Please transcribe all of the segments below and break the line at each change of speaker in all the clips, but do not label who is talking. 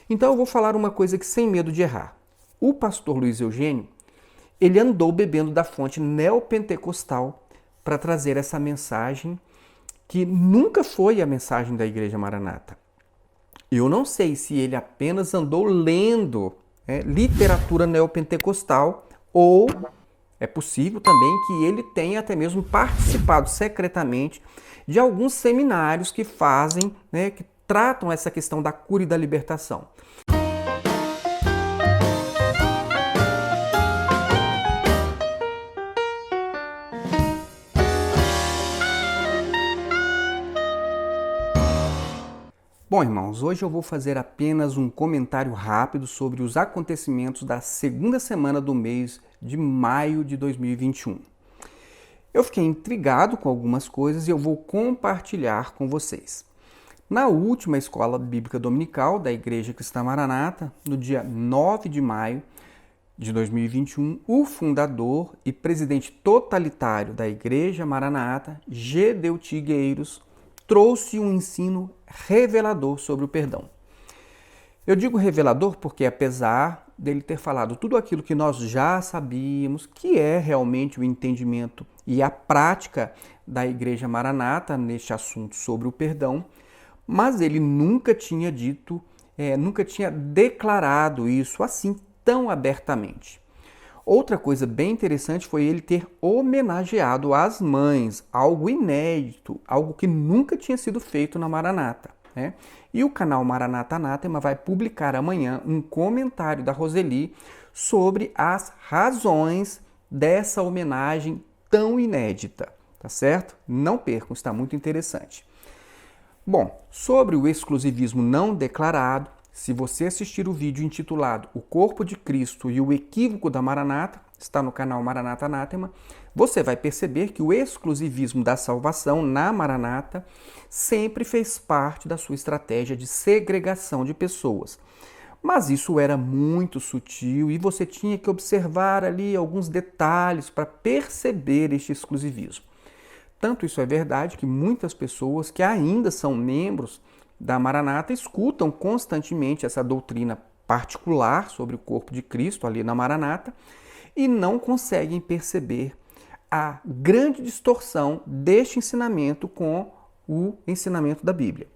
Então eu vou falar uma coisa que sem medo de errar. O pastor Luiz Eugênio, ele andou bebendo da fonte neopentecostal para trazer essa mensagem que nunca foi a mensagem da Igreja Maranata. Eu não sei se ele apenas andou lendo literatura neopentecostal ou é possível também que ele tenha até mesmo participado secretamente de alguns seminários que fazem, que tratam essa questão da cura e da libertação. Bom, irmãos, hoje eu vou fazer apenas um comentário rápido sobre os acontecimentos da segunda semana do mês de maio de 2021. Eu fiquei intrigado com algumas coisas e eu vou compartilhar com vocês. Na última escola bíblica dominical da Igreja Cristã Maranata, no dia 9 de maio de 2021, o fundador e presidente totalitário da Igreja Maranata, Gedeu Tigueiros, trouxe um ensino revelador sobre o perdão. Eu digo revelador porque, apesar dele ter falado tudo aquilo que nós já sabíamos, que é realmente o entendimento e a prática da Igreja Maranata neste assunto sobre o perdão, mas ele nunca tinha dito, nunca tinha declarado isso assim tão abertamente. Outra coisa bem interessante foi ele ter homenageado as mães, algo inédito, algo que nunca tinha sido feito na Maranata. E o canal Maranata Anátema vai publicar amanhã um comentário da Roseli sobre as razões dessa homenagem tão inédita, tá certo? Não percam, está muito interessante. Bom, sobre o exclusivismo não declarado, se você assistir o vídeo intitulado O Corpo de Cristo e o Equívoco da Maranata, está no canal Maranata Anátema, você vai perceber que o exclusivismo da salvação na Maranata sempre fez parte da sua estratégia de segregação de pessoas. Mas isso era muito sutil e você tinha que observar ali alguns detalhes para perceber este exclusivismo. Tanto isso é verdade que muitas pessoas que ainda são membros da Maranata escutam constantemente essa doutrina particular sobre o corpo de Cristo ali na Maranata e não conseguem perceber a grande distorção deste ensinamento com o ensinamento da Bíblia.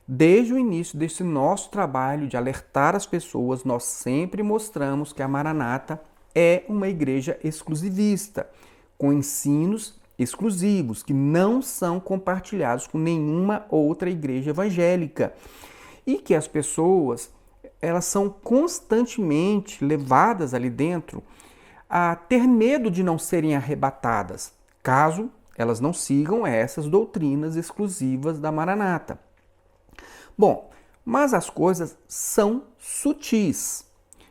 Desde o início desse nosso trabalho de alertar as pessoas, nós sempre mostramos que a Maranata é uma igreja exclusivista, com ensinos exclusivos, que não são compartilhados com nenhuma outra igreja evangélica. E que as pessoas, elas são constantemente levadas ali dentro a ter medo de não serem arrebatadas, caso elas não sigam essas doutrinas exclusivas da Maranata. Bom, mas as coisas são sutis.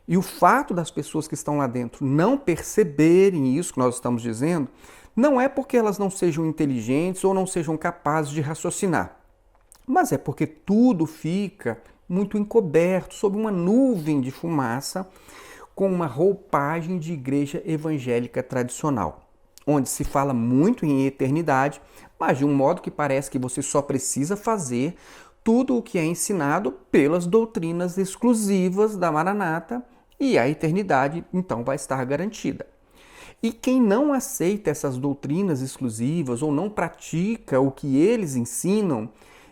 E o fato das pessoas que estão lá dentro não perceberem isso que nós estamos dizendo, não é porque elas não sejam inteligentes ou não sejam capazes de raciocinar, mas é porque tudo fica muito encoberto, sob uma nuvem de fumaça, com uma roupagem de igreja evangélica tradicional, onde se fala muito em eternidade, mas de um modo que parece que você só precisa fazer tudo o que é ensinado pelas doutrinas exclusivas da Maranata e a eternidade então vai estar garantida. E quem não aceita essas doutrinas exclusivas ou não pratica o que eles ensinam,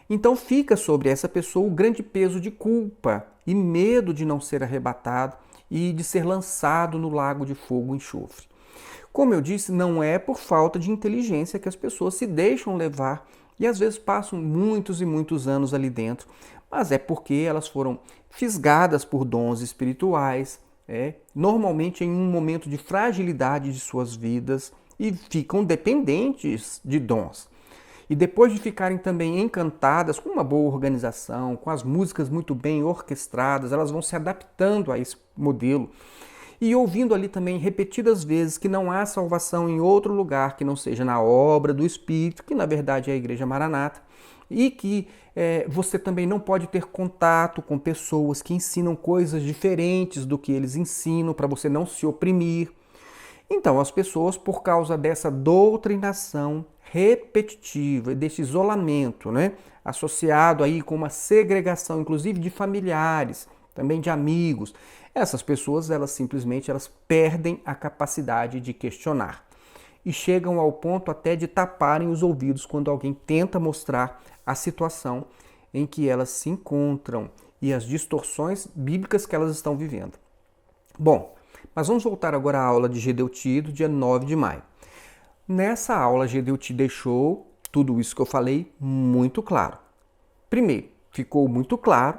então fica sobre essa pessoa o grande peso de culpa e medo de não ser arrebatado e de ser lançado no lago de fogo e enxofre. Como eu disse, não é por falta de inteligência que as pessoas se deixam levar e às vezes passam muitos e muitos anos ali dentro, mas é porque elas foram fisgadas por dons espirituais, normalmente em um momento de fragilidade de suas vidas e ficam dependentes de dons. E depois de ficarem também encantadas com uma boa organização, com as músicas muito bem orquestradas, elas vão se adaptando a esse modelo e ouvindo ali também repetidas vezes que não há salvação em outro lugar que não seja na obra do Espírito, que na verdade é a Igreja Maranata, e que você também não pode ter contato com pessoas que ensinam coisas diferentes do que eles ensinam para você não se oprimir. Então as pessoas, por causa dessa doutrinação repetitiva, desse isolamento, associado aí com uma segregação inclusive de familiares, também de amigos. Essas pessoas, elas perdem a capacidade de questionar e chegam ao ponto até de taparem os ouvidos quando alguém tenta mostrar a situação em que elas se encontram e as distorções bíblicas que elas estão vivendo. Bom, mas vamos voltar agora à aula de Gedeuti do dia 9 de maio. Nessa aula, Gedeuti deixou tudo isso que eu falei muito claro. Primeiro, ficou muito claro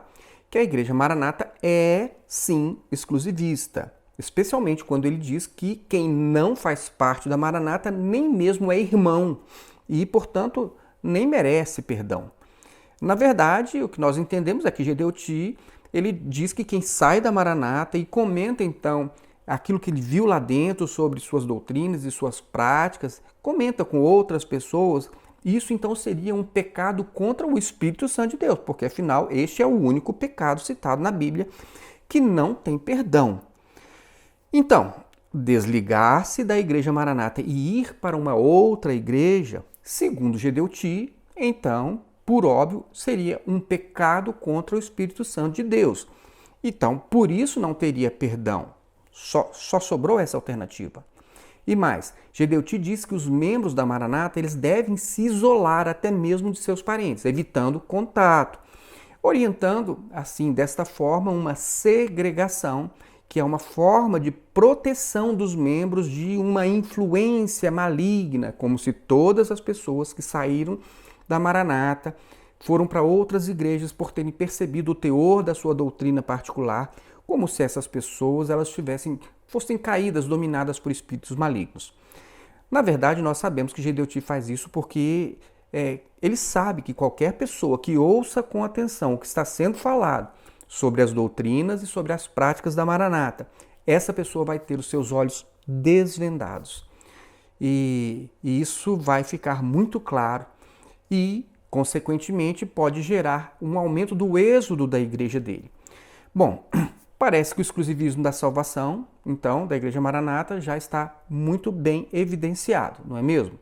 que a Igreja Maranata é, sim, exclusivista, especialmente quando ele diz que quem não faz parte da Maranata nem mesmo é irmão e, portanto, nem merece perdão. Na verdade, o que nós entendemos é que Gedeuti, ele diz que quem sai da Maranata e comenta, então, aquilo que ele viu lá dentro sobre suas doutrinas e suas práticas, comenta com outras pessoas, isso então seria um pecado contra o Espírito Santo de Deus, porque afinal este é o único pecado citado na Bíblia que não tem perdão. Então, desligar-se da Igreja Maranata e ir para uma outra igreja, segundo Gedeuti, então, por óbvio, seria um pecado contra o Espírito Santo de Deus. Então, por isso não teria perdão. Só sobrou essa alternativa. E mais, Gedeuti diz que os membros da Maranata eles devem se isolar até mesmo de seus parentes, evitando contato, orientando, assim, desta forma, uma segregação, que é uma forma de proteção dos membros de uma influência maligna, como se todas as pessoas que saíram da Maranata foram para outras igrejas por terem percebido o teor da sua doutrina particular, como se essas pessoas fossem caídas, dominadas por espíritos malignos. Na verdade, nós sabemos que Gedeuti faz isso porque ele sabe que qualquer pessoa que ouça com atenção o que está sendo falado sobre as doutrinas e sobre as práticas da Maranata, essa pessoa vai ter os seus olhos desvendados. E isso vai ficar muito claro e, consequentemente, pode gerar um aumento do êxodo da igreja dele. Bom, parece que o exclusivismo da salvação, então, da Igreja Maranata já está muito bem evidenciado, não é mesmo?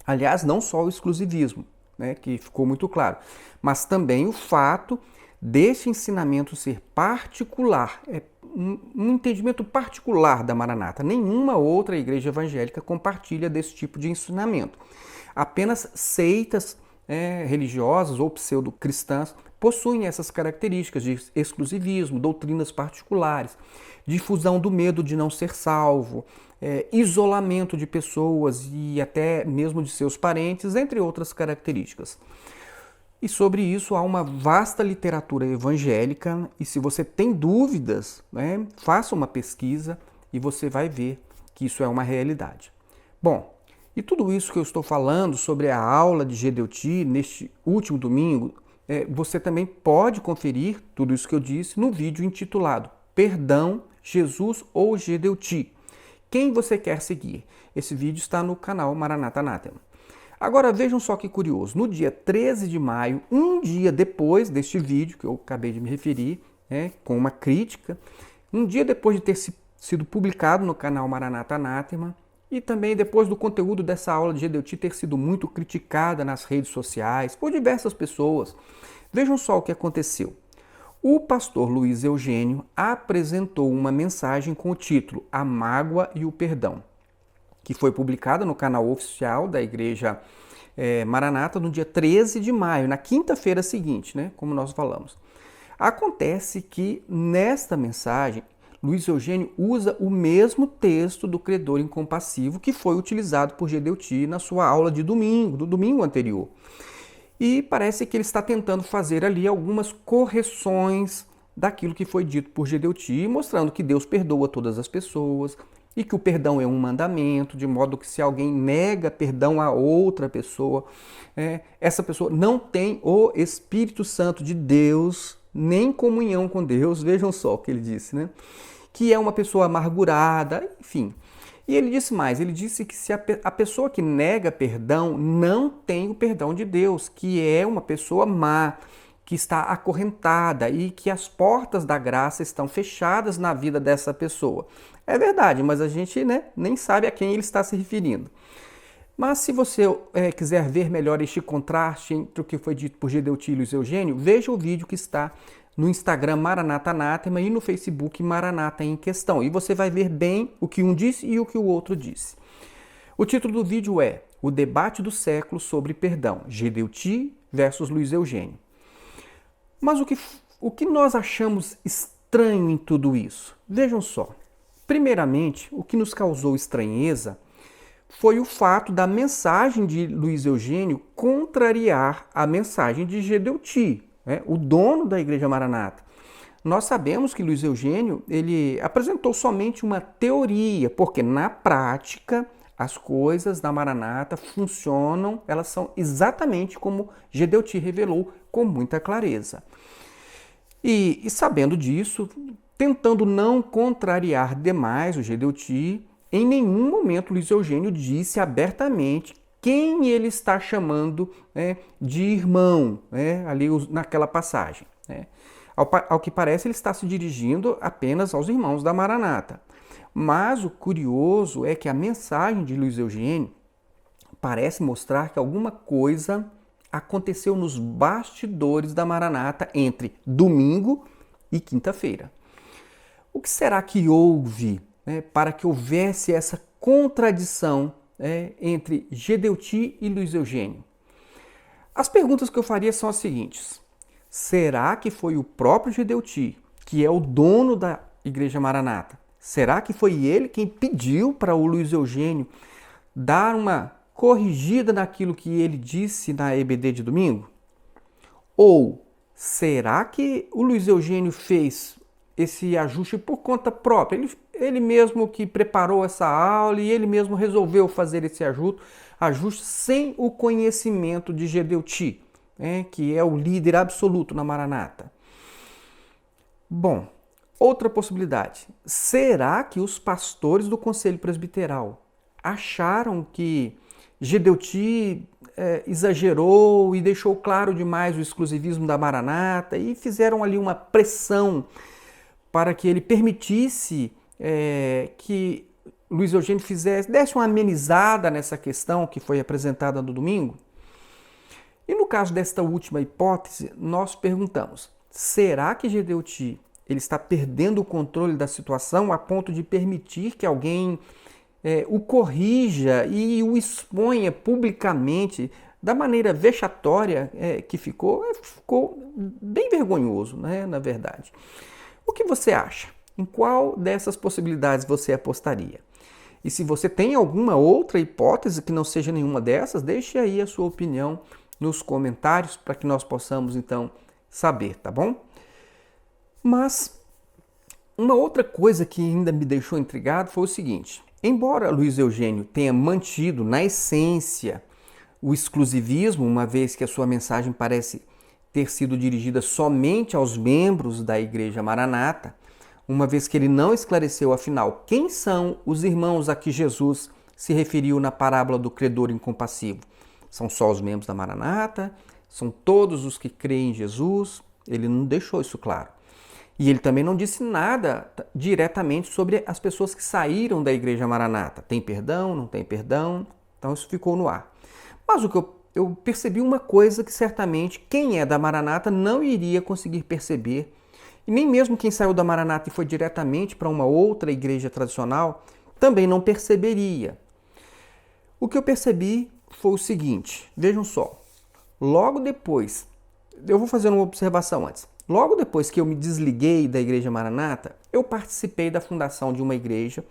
Aliás, não só o exclusivismo, né, que ficou muito claro, mas também o fato deste ensinamento ser particular, um entendimento particular da Maranata. Nenhuma outra igreja evangélica compartilha desse tipo de ensinamento. Apenas seitas religiosas ou pseudo-cristãs possuem essas características de exclusivismo, doutrinas particulares, difusão do medo de não ser salvo, isolamento de pessoas e até mesmo de seus parentes, entre outras características. E sobre isso há uma vasta literatura evangélica e se você tem dúvidas, faça uma pesquisa e você vai ver que isso é uma realidade. Bom, e tudo isso que eu estou falando sobre a aula de Gedeuti neste último domingo, você também pode conferir tudo isso que eu disse no vídeo intitulado Perdão, Jesus ou Gedeuti? Quem você quer seguir? Esse vídeo está no canal Maranata Anátema. Agora vejam só que curioso, no dia 13 de maio, um dia depois deste vídeo que eu acabei de me referir, com uma crítica, um dia depois de ter sido publicado no canal Maranata Anátema, e também depois do conteúdo dessa aula de Gedeuti ter sido muito criticada nas redes sociais por diversas pessoas, vejam só o que aconteceu. O pastor Luiz Eugênio apresentou uma mensagem com o título A Mágoa e o Perdão, que foi publicada no canal oficial da Igreja Maranata no dia 13 de maio, na quinta-feira seguinte, como nós falamos. Acontece que nesta mensagem, Luiz Eugênio usa o mesmo texto do credor incompassivo que foi utilizado por Gedeuti na sua aula de domingo, do domingo anterior. E parece que ele está tentando fazer ali algumas correções daquilo que foi dito por Gedeuti, mostrando que Deus perdoa todas as pessoas e que o perdão é um mandamento, de modo que se alguém nega perdão a outra pessoa, essa pessoa não tem o Espírito Santo de Deus, nem comunhão com Deus, vejam só o que ele disse, que é uma pessoa amargurada, enfim. E ele disse mais, ele disse que se a pessoa que nega perdão não tem o perdão de Deus, que é uma pessoa má, que está acorrentada e que as portas da graça estão fechadas na vida dessa pessoa. É verdade, mas a gente nem sabe a quem ele está se referindo. Mas se você quiser ver melhor este contraste entre o que foi dito por Gedeuti e Luiz Eugênio, veja o vídeo que está no Instagram Maranata Anátema e no Facebook Maranata em Questão. E você vai ver bem o que um disse e o que o outro disse. O título do vídeo é O Debate do Século sobre Perdão, Gedeuti versus Luiz Eugênio. Mas o que nós achamos estranho em tudo isso? Vejam só. Primeiramente, o que nos causou estranheza foi o fato da mensagem de Luiz Eugênio contrariar a mensagem de Gedeuti, o dono da Igreja Maranata. Nós sabemos que Luiz Eugênio ele apresentou somente uma teoria, porque na prática as coisas da Maranata funcionam, elas são exatamente como Gedeuti revelou com muita clareza. E sabendo disso, tentando não contrariar demais o Gedeuti, em nenhum momento Luiz Eugênio disse abertamente quem ele está chamando de irmão, ali naquela passagem. Ao que parece, ele está se dirigindo apenas aos irmãos da Maranata. Mas o curioso é que a mensagem de Luiz Eugênio parece mostrar que alguma coisa aconteceu nos bastidores da Maranata entre domingo e quinta-feira. O que será que houve para que houvesse essa contradição entre Gedeuti e Luiz Eugênio? As perguntas que eu faria são as seguintes. Será que foi o próprio Gedeuti, que é o dono da Igreja Maranata? Será que foi ele quem pediu para o Luiz Eugênio dar uma corrigida naquilo que ele disse na EBD de domingo? Ou será que o Luiz Eugênio fez esse ajuste por conta própria? Ele mesmo que preparou essa aula e ele mesmo resolveu fazer esse ajuste sem o conhecimento de Gedeuti, que é o líder absoluto na Maranata. Bom, outra possibilidade. Será que os pastores do Conselho Presbiteral acharam que Gedeuti exagerou e deixou claro demais o exclusivismo da Maranata e fizeram ali uma pressão para que ele permitisse que Luiz Eugênio desse uma amenizada nessa questão que foi apresentada no domingo? E no caso desta última hipótese, nós perguntamos, será que Gedeuti ele está perdendo o controle da situação a ponto de permitir que alguém o corrija e o exponha publicamente da maneira vexatória que ficou bem vergonhoso, na verdade. O que você acha? Em qual dessas possibilidades você apostaria? E se você tem alguma outra hipótese que não seja nenhuma dessas, deixe aí a sua opinião nos comentários para que nós possamos então saber, tá bom? Mas uma outra coisa que ainda me deixou intrigado foi o seguinte: embora Luiz Eugênio tenha mantido na essência o exclusivismo, uma vez que a sua mensagem parece ter sido dirigida somente aos membros da Igreja Maranata, uma vez que ele não esclareceu afinal quem são os irmãos a que Jesus se referiu na parábola do credor incompassivo. São só os membros da Maranata? São todos os que creem em Jesus? Ele não deixou isso claro. E ele também não disse nada diretamente sobre as pessoas que saíram da Igreja Maranata. Tem perdão? Não tem perdão? Então isso ficou no ar. Mas o que eu percebi uma coisa que certamente quem é da Maranata não iria conseguir perceber, e nem mesmo quem saiu da Maranata e foi diretamente para uma outra igreja tradicional também não perceberia. O que eu percebi foi o seguinte, vejam só, logo depois, eu vou fazer uma observação antes. Logo depois que eu me desliguei da Igreja Maranata, eu participei da fundação de uma igreja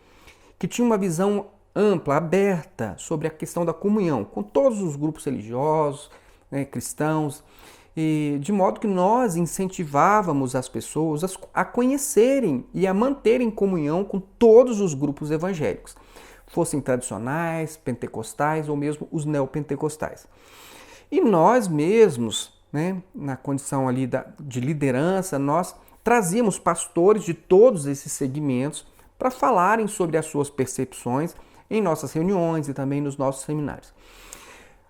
que tinha uma visão ampla, aberta sobre a questão da comunhão com todos os grupos religiosos, cristãos, e de modo que nós incentivávamos as pessoas a conhecerem e a manterem comunhão com todos os grupos evangélicos, fossem tradicionais, pentecostais ou mesmo os neopentecostais. E nós mesmos, na condição ali de liderança, nós trazíamos pastores de todos esses segmentos para falarem sobre as suas percepções em nossas reuniões e também nos nossos seminários.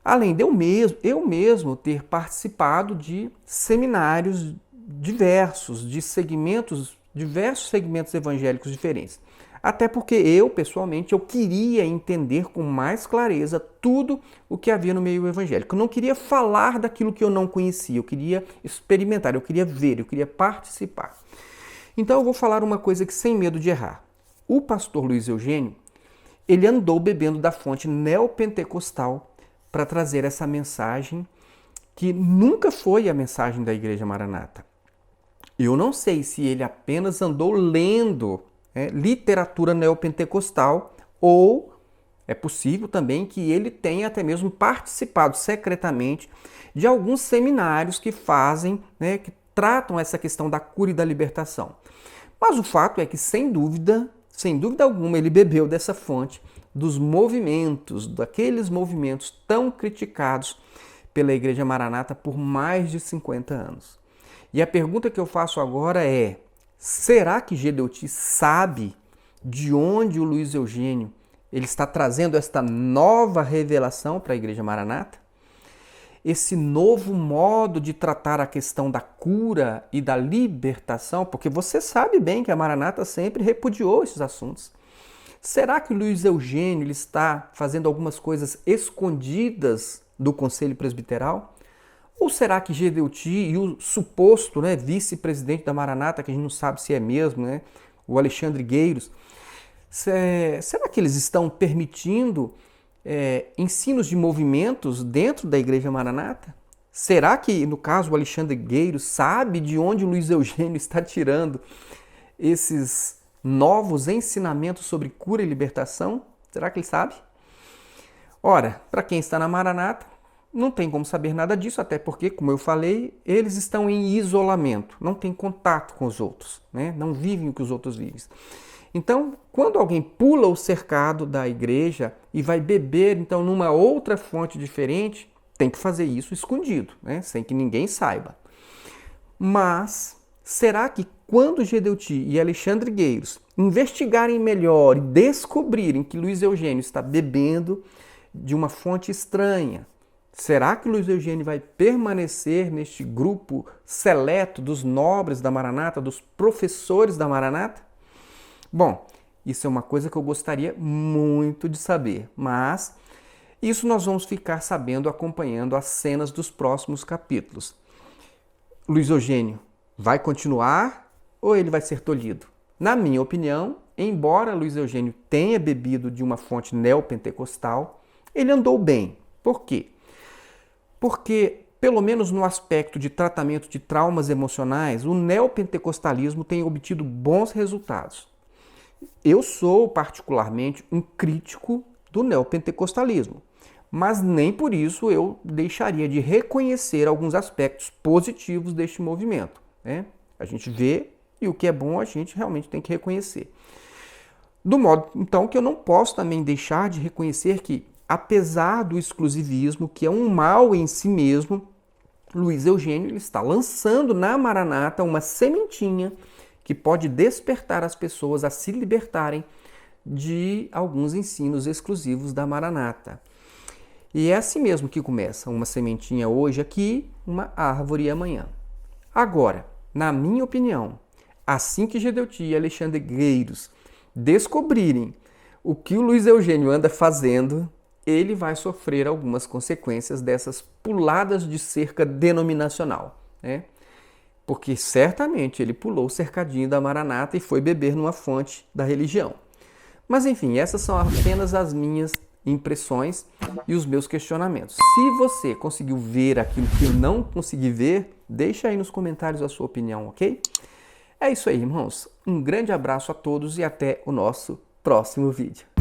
Além de eu mesmo ter participado de seminários diversos, de segmentos diversos segmentos evangélicos diferentes. Até porque eu, pessoalmente, eu queria entender com mais clareza tudo o que havia no meio evangélico. Eu não queria falar daquilo que eu não conhecia, eu queria experimentar, eu queria ver, eu queria participar. Então eu vou falar uma coisa que sem medo de errar. O pastor Luiz Eugênio, ele andou bebendo da fonte neopentecostal para trazer essa mensagem que nunca foi a mensagem da Igreja Maranata. Eu não sei se ele apenas andou lendo literatura neopentecostal, ou é possível também que ele tenha até mesmo participado secretamente de alguns seminários que fazem, que tratam essa questão da cura e da libertação. Mas o fato é que, sem dúvida alguma, ele bebeu dessa fonte dos movimentos, daqueles movimentos tão criticados pela Igreja Maranata por mais de 50 anos. E a pergunta que eu faço agora é: será que Gedeuti sabe de onde o Luiz Eugênio ele está trazendo esta nova revelação para a Igreja Maranata? Esse novo modo de tratar a questão da cura e da libertação, porque você sabe bem que a Maranata sempre repudiou esses assuntos. Será que o Luiz Eugênio ele está fazendo algumas coisas escondidas do Conselho Presbiteral? Ou será que Gedeuti e o suposto vice-presidente da Maranata, que a gente não sabe se é mesmo, o Alexandre Gueiros, será que eles estão permitindo ensinos de movimentos dentro da Igreja Maranata? Será que, no caso, o Alexandre Gueiros sabe de onde o Luiz Eugênio está tirando esses novos ensinamentos sobre cura e libertação? Será que ele sabe? Ora, para quem está na Maranata, não tem como saber nada disso, até porque, como eu falei, eles estão em isolamento, não têm contato com os outros, não vivem o que os outros vivem. Então, quando alguém pula o cercado da igreja e vai beber então numa outra fonte diferente, tem que fazer isso escondido, sem que ninguém saiba. Mas será que quando Gedeuti e Alexandre Gueiros investigarem melhor e descobrirem que Luiz Eugênio está bebendo de uma fonte estranha, será que Luiz Eugênio vai permanecer neste grupo seleto dos nobres da Maranata, dos professores da Maranata? Bom, isso é uma coisa que eu gostaria muito de saber, mas isso nós vamos ficar sabendo acompanhando as cenas dos próximos capítulos. Luiz Eugênio vai continuar ou ele vai ser tolhido? Na minha opinião, embora Luiz Eugênio tenha bebido de uma fonte neopentecostal, ele andou bem. Por quê? Porque, pelo menos no aspecto de tratamento de traumas emocionais, o neopentecostalismo tem obtido bons resultados. Eu sou, particularmente, um crítico do neopentecostalismo, mas nem por isso eu deixaria de reconhecer alguns aspectos positivos deste movimento. A gente vê e o que é bom a gente realmente tem que reconhecer. Do modo, então, que eu não posso também deixar de reconhecer que, apesar do exclusivismo, que é um mal em si mesmo, Luiz Eugênio ele está lançando na Maranata uma sementinha que pode despertar as pessoas a se libertarem de alguns ensinos exclusivos da Maranata. E é assim mesmo que começa, uma sementinha hoje aqui, uma árvore amanhã. Agora, na minha opinião, assim que Gedeuti e Alexandre Gueiros descobrirem o que o Luiz Eugênio anda fazendo, ele vai sofrer algumas consequências dessas puladas de cerca denominacional, Porque certamente ele pulou o cercadinho da Maranata e foi beber numa fonte da religião. Mas enfim, essas são apenas as minhas impressões e os meus questionamentos. Se você conseguiu ver aquilo que eu não consegui ver, deixa aí nos comentários a sua opinião, ok? É isso aí, irmãos. Um grande abraço a todos e até o nosso próximo vídeo.